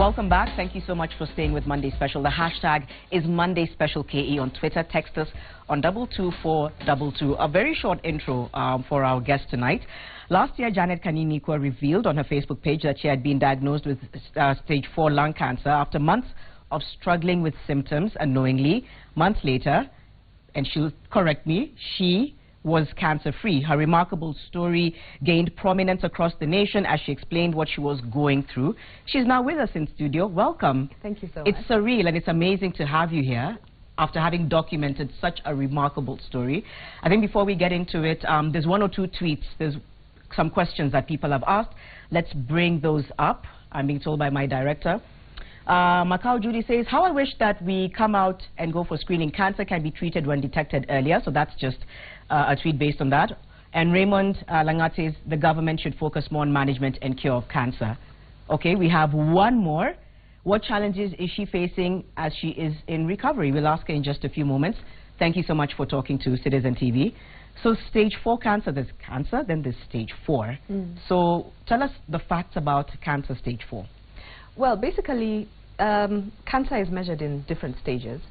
Welcome back. Thank you so much for staying with Monday Special. The hashtag is Monday Special KE on Twitter. Text us on 22422. A very short intro for our guest tonight. Last year, Janet Kanini revealed on her Facebook page that she had been diagnosed with stage 4 lung cancer after months of struggling with symptoms unknowingly. Months later, and she'll correct me, she was cancer-free. Her remarkable story gained prominence across the nation as she explained what she was going through. She's now with us in studio. Welcome. Thank you so much. It's surreal and it's amazing to have you here after having documented such a remarkable story. I think before we get into it, there's one or two tweets. There's some questions that people have asked. Let's bring those up. I'm being told by my director. Macau Judy says, how I wish that we come out and go for screening. Cancer can be treated when detected earlier. So that's just a tweet based on that. And Raymond Langat says the government should focus more on management and cure of cancer. Okay, we have one more. What challenges is she facing as she is in recovery? We'll ask her in just a few moments. Thank you so much for talking to Citizen TV. So stage 4 cancer, there's cancer, then there's stage 4. So tell us the facts about cancer stage 4. Well, basically, cancer is measured in different stages,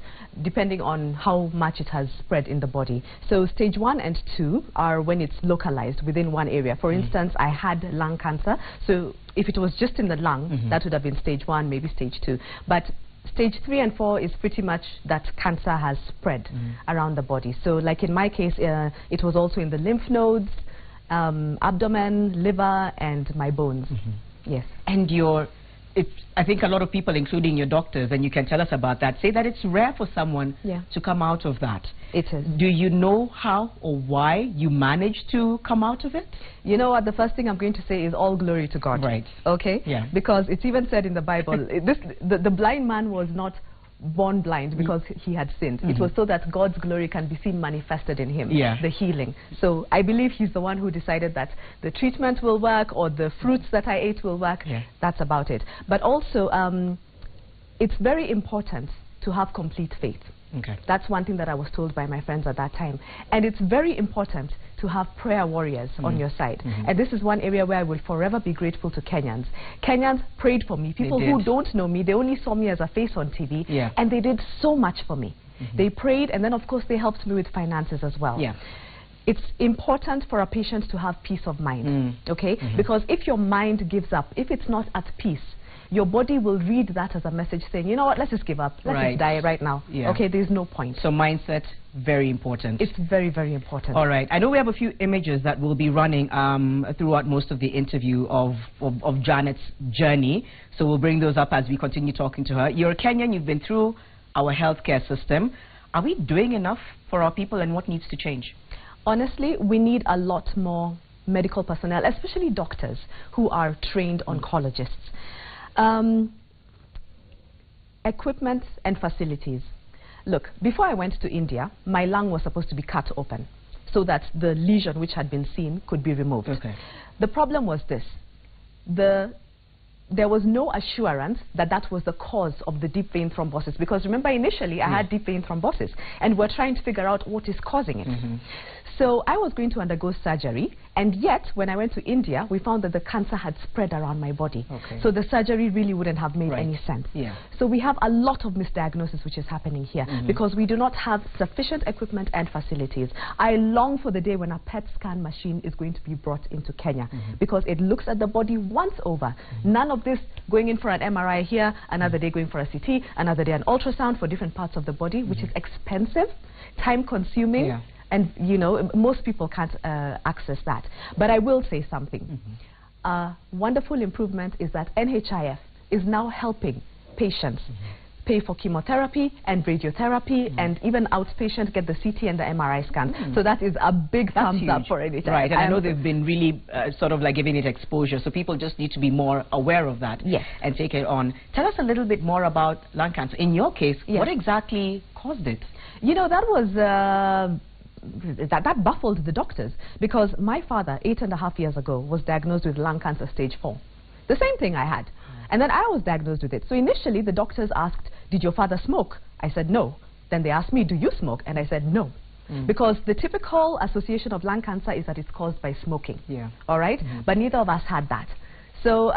depending on how much it has spread in the body. So stage 1 and 2 are when it's localized within one area. For instance, I had lung cancer, so if it was just in the lung, that would have been stage 1, maybe stage 2. But stage 3 and 4 is pretty much that cancer has spread around the body. So like in my case, it was also in the lymph nodes, abdomen, liver, and my bones. Yes. And I think a lot of people, including your doctors, and you can tell us about that, say that it's rare for someone to come out of that. It is. Do you know how or why you managed to come out of it? You know what, the first thing I'm going to say is all glory to God. Right. Okay? Yeah. Because it's even said in the Bible, the blind man was not born blind because he had sinned. It was so that God's glory can be seen manifested in him, the healing. So I believe he's the one who decided that the treatment will work or the fruits that I ate will work. That's about it. But also, it's very important to have complete faith. Okay. That's one thing that I was told by my friends at that time. And it's very important to have prayer warriors on your side. And this is one area where I will forever be grateful to Kenyans. Kenyans prayed for me. People who don't know me, they only saw me as a face on TV. And they did so much for me. They prayed, and then of course they helped me with finances as well. It's important for a patient to have peace of mind, okay? Because if your mind gives up, if it's not at peace, your body will read that as a message saying, you know what, let's just give up. Let's just die right now. Okay, there's no point. So mindset, very important. It's very, very important. All right. I know we have a few images that will be running throughout most of the interview of Janet's journey. So we'll bring those up as we continue talking to her. You're a Kenyan. You've been through our healthcare system. Are we doing enough for our people, and what needs to change? Honestly, we need a lot more medical personnel, especially doctors who are trained oncologists. Equipment and facilities. Look, before I went to India, my lung was supposed to be cut open so that the lesion which had been seen could be removed. Okay. The problem was this. There was no assurance that that was the cause of the deep vein thrombosis, because remember initially I had deep vein thrombosis and we're trying to figure out what is causing it. So I was going to undergo surgery, and yet when I went to India, we found that the cancer had spread around my body. So the surgery really wouldn't have made any sense. So we have a lot of misdiagnosis which is happening here because we do not have sufficient equipment and facilities. I long for the day when a PET scan machine is going to be brought into Kenya because it looks at the body once over. None of this going in for an MRI here, another day going for a CT, another day an ultrasound for different parts of the body, which is expensive, time-consuming, and, you know, most people can't access that. But I will say something. A wonderful improvement is that NHIF is now helping patients pay for chemotherapy and radiotherapy and even outpatient get the CT and the MRI scan. So that is a big thumbs up for NHIF. Right, and I know they've been really sort of like giving it exposure, so people just need to be more aware of that and take it on. Tell us a little bit more about lung cancer. In your case, what exactly caused it? You know, that was... That baffled the doctors, because my father 8.5 years ago was diagnosed with lung cancer stage 4. The same thing I had. And then I was diagnosed with it. So initially the doctors asked, did your father smoke? I said no. Then they asked me, do you smoke? And I said no. Because the typical association of lung cancer is that it's caused by smoking. All right? But neither of us had that. So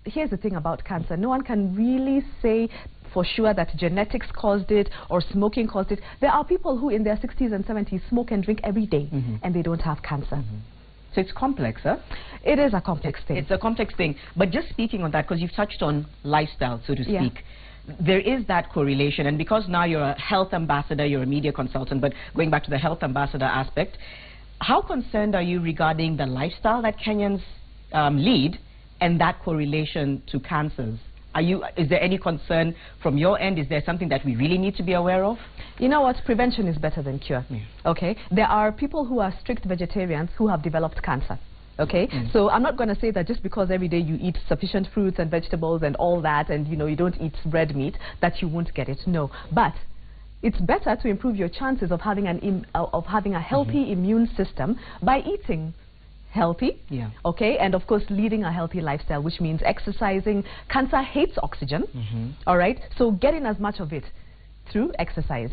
here's the thing about cancer. No one can really say for sure that genetics caused it or smoking caused it. There are people who in their 60s and 70s smoke and drink every day and they don't have cancer. So it's complex, huh? It is a complex thing. It's a complex thing. But just speaking on that, because you've touched on lifestyle, so to speak, there is that correlation. And because now you're a health ambassador, you're a media consultant, but going back to the health ambassador aspect, how concerned are you regarding the lifestyle that Kenyans lead and that correlation to cancers? Is there any concern from your end? Is there something that we really need to be aware of? You know what? Prevention is better than cure. Okay? There are people who are strict vegetarians who have developed cancer. Okay? So I'm not going to say that just because every day you eat sufficient fruits and vegetables and all that, and you don't eat red meat, that you won't get it. No. But it's better to improve your chances of having a healthy immune system by eating healthy, okay, and of course leading a healthy lifestyle, which means exercising. Cancer hates oxygen, all right, so get in as much of it through exercise.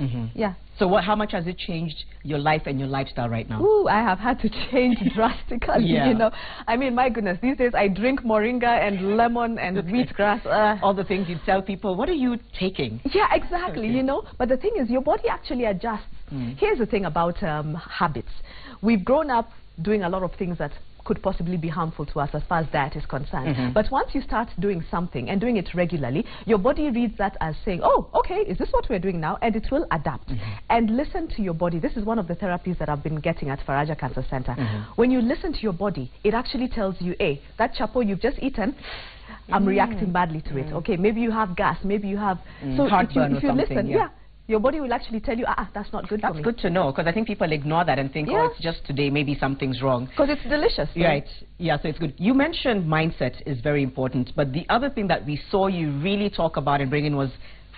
So how much has it changed your life and your lifestyle right now? Ooh, I have had to change drastically, I mean, my goodness, these days I drink moringa and lemon and wheatgrass. All the things you tell people, what are you taking? Yeah, exactly, but the thing is, your body actually adjusts. Here's the thing about habits. We've grown up doing a lot of things that could possibly be harmful to us as far as diet is concerned. But once you start doing something and doing it regularly, your body reads that as saying, oh, okay, is this what we're doing now? And it will adapt. And listen to your body. This is one of the therapies that I've been getting at Faraja Cancer Center. When you listen to your body, it actually tells you, hey, that chapo you've just eaten, I'm reacting badly to it. Okay, maybe you have gas, maybe you have... So if you listen, your body will actually tell you, that's not good for me. That's good to know, because I think people ignore that and think, oh, it's just today, maybe something's wrong. Because it's delicious. Right. Yeah, so it's good. You mentioned mindset is very important, but the other thing that we saw you really talk about and bring in was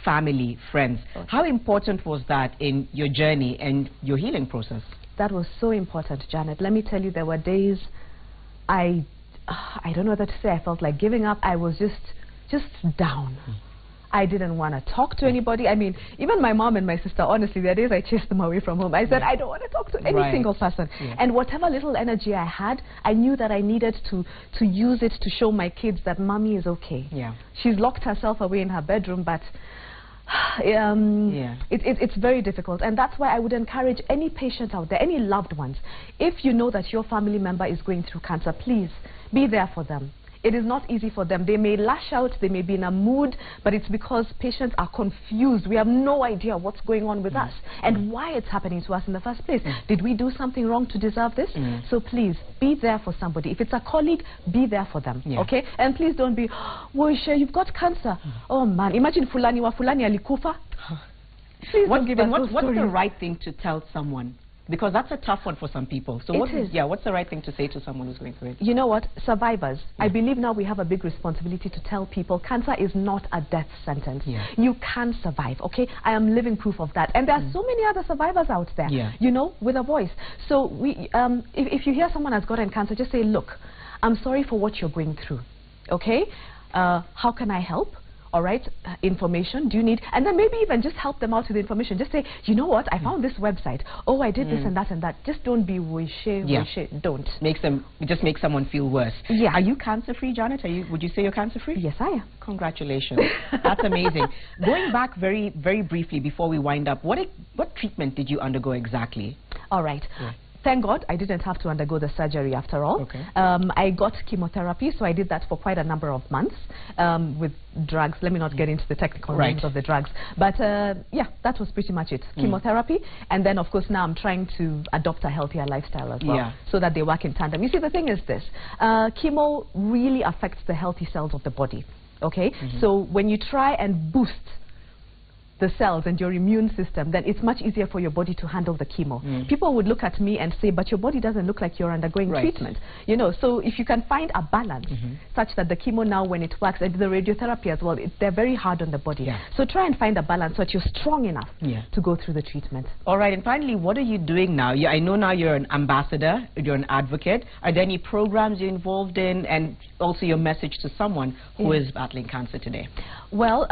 family, friends. How important was that in your journey and your healing process? That was so important, Janet. Let me tell you, there were days I don't know what to say. I felt like giving up. I was just down. I didn't want to talk to anybody. I mean, even my mom and my sister, honestly, there are days I chased them away from home. I said, I don't want to talk to any single person. And whatever little energy I had, I knew that I needed to use it to show my kids that mommy is okay. She's locked herself away in her bedroom, but it's very difficult. And that's why I would encourage any patient out there, any loved ones, if you know that your family member is going through cancer, please be there for them. It is not easy for them. They may lash out, they may be in a mood, but it's because patients are confused. We have no idea what's going on with us and why it's happening to us in the first place. Did we do something wrong to deserve this? So please, be there for somebody. If it's a colleague, be there for them, okay? And please don't be, Woisha, you've got cancer. Oh man, imagine fulani wa fulani alikufa. Please don't give us those stories. What's the right thing to tell someone? Because that's a tough one for some people. So what's the right thing to say to someone who's going through it? You know what? Survivors. I believe now we have a big responsibility to tell people cancer is not a death sentence. You can survive, okay? I am living proof of that. And there are so many other survivors out there, with a voice. So if you hear someone has gotten cancer, just say, look, I'm sorry for what you're going through, okay? How can I help? All right, information, do you need, and then maybe even just help them out with information. Just say, you know what, I found this website. Oh, I did this and that and that. Just don't be wishy, don't. Just make someone feel worse. Are you cancer-free, Janet? Would you say you're cancer-free? Yes, I am. Congratulations. That's amazing. Going back very, very briefly before we wind up, what treatment did you undergo exactly? All right. Thank God I didn't have to undergo the surgery after all. I got chemotherapy, so I did that for quite a number of months with drugs. Let me not get into the technical names of the drugs. But yeah, that was pretty much it. Chemotherapy, and then of course now I'm trying to adopt a healthier lifestyle as well, so that they work in tandem. You see, the thing is this, chemo really affects the healthy cells of the body, okay? So when you try and boost the cells and your immune system, then it's much easier for your body to handle the chemo. People would look at me and say, but your body doesn't look like you're undergoing treatment. So if you can find a balance such that the chemo now, when it works, and the radiotherapy as well, they're very hard on the body. So try and find a balance so that you're strong enough to go through the treatment. All right, and finally, what are you doing now? I know now you're an ambassador, you're an advocate. Are there any programs you're involved in, and also your message to someone who is battling cancer today? Well,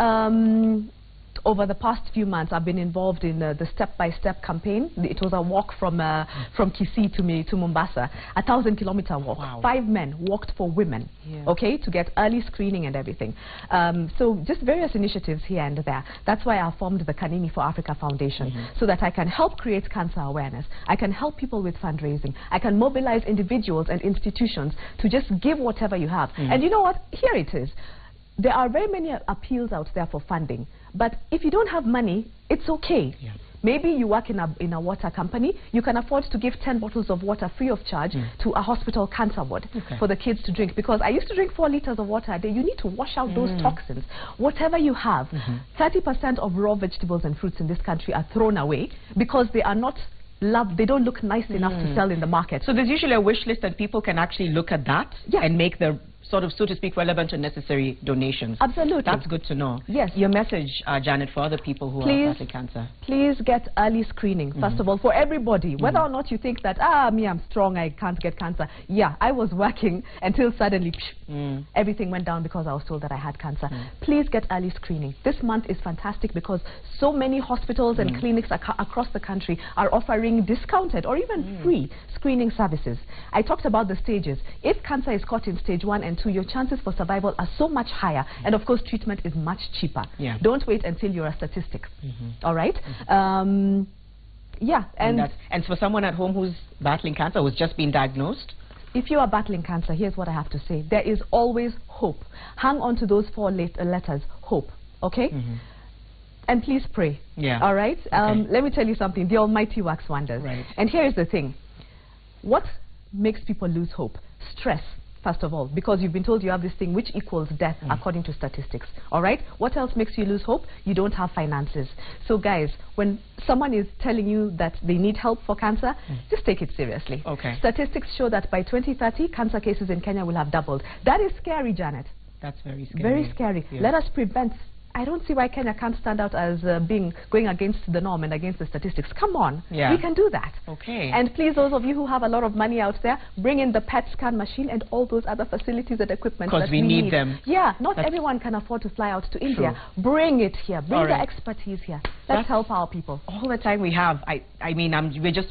Over the past few months, I've been involved in the step-by-step campaign. It was a walk from Kisii to Mombasa, a 1,000-kilometer walk. Wow. 5 men walked for women, okay, to get early screening and everything. So just various initiatives here and there. That's why I formed the Kanini for Africa Foundation, so that I can help create cancer awareness. I can help people with fundraising. I can mobilize individuals and institutions to just give whatever you have. And you know what? Here it is. There are very many appeals out there for funding, but if you don't have money, it's okay. Maybe you work in a water company, you can afford to give 10 bottles of water free of charge to a hospital cancer ward for the kids to drink. Because I used to drink 4 liters of water a day. You need to wash out those toxins. Whatever you have, 30% of raw vegetables and fruits in this country are thrown away because they are not loved. They don't look nice enough to sell in the market. So there's usually a wish list and people can actually look at that and make the sort of, so to speak, relevant and necessary donations. Absolutely. That's good to know. Yes. Your message, Janet, for other people who are battling cancer. Please get early screening, first of all, for everybody. Whether or not you think that, me, I'm strong, I can't get cancer. Yeah, I was working until suddenly, everything went down because I was told that I had cancer. Please get early screening. This month is fantastic because so many hospitals and clinics across the country are offering discounted or even free screening services. I talked about the stages. If cancer is caught in stage 1 and 2, your chances for survival are so much higher, and of course treatment is much cheaper. Don't wait until you're a statistic. All right? And for someone at home who's battling cancer, who's just been diagnosed, if you are battling cancer, here's what I have to say. There is always hope. Hang on to those 4 letters, hope. Okay? And please pray. All right? Let me tell you something. The Almighty works wonders. And here is the thing. What makes people lose hope? Stress. First of all, because you've been told you have this thing which equals death according to statistics. All right? What else makes you lose hope? You don't have finances. So guys, when someone is telling you that they need help for cancer, just take it seriously. Statistics show that by 2030, cancer cases in Kenya will have doubled. That is scary, Janet. That's very scary. Very scary. Let us prevent. I don't see why Kenya can't stand out as going against the norm and against the statistics. Come on, we can do that. And please, those of you who have a lot of money out there, bring in the PET scan machine and all those other facilities and equipment that we need them. Not everyone can afford to fly out to India. Bring it here. Bring the expertise here. Let's help our people. All the time we have. I mean,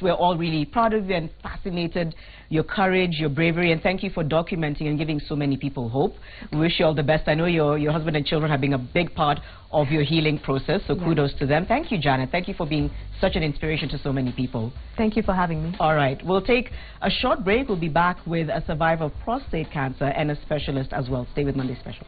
we're all really proud of you and fascinated. Your courage, your bravery, and thank you for documenting and giving so many people hope. We wish you all the best. I know your husband and children have been a big part of your healing process, so kudos to them. Thank you, Janet. Thank you for being such an inspiration to so many people. Thank you for having me. All right, we'll take a short break. We'll be back with a survivor of prostate cancer and a specialist as well. Stay with Monday Special.